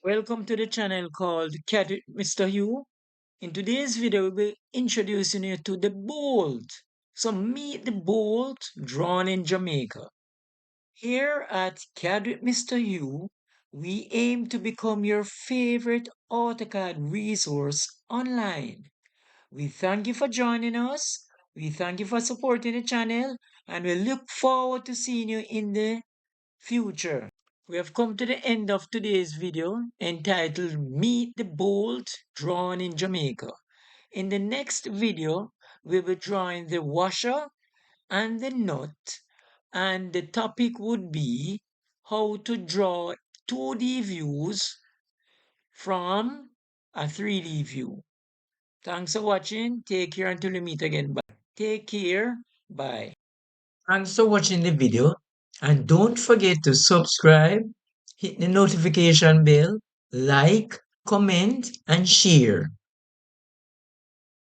Welcome to the channel called Cat with Mr. Hugh. In today's video, we'll be introducing you to the bolt. So meet the bolt drawn in Jamaica. Here at Cat with Mr. Hugh, we aim to become your favorite AutoCAD resource online. We thank you for joining us. We thank you for supporting the channel, and we look forward to seeing you in the future. We have come to the end of today's video entitled Meet the Bolt Drawn in Jamaica. In the next video, we'll be drawing the washer and the nut, and the topic would be how to draw 2D views from a 3D view. Thanks for watching. Take care until we meet again. Bye. Take care. Bye. Thanks for watching the video, and don't forget to subscribe, hit the notification bell, like, comment, and share.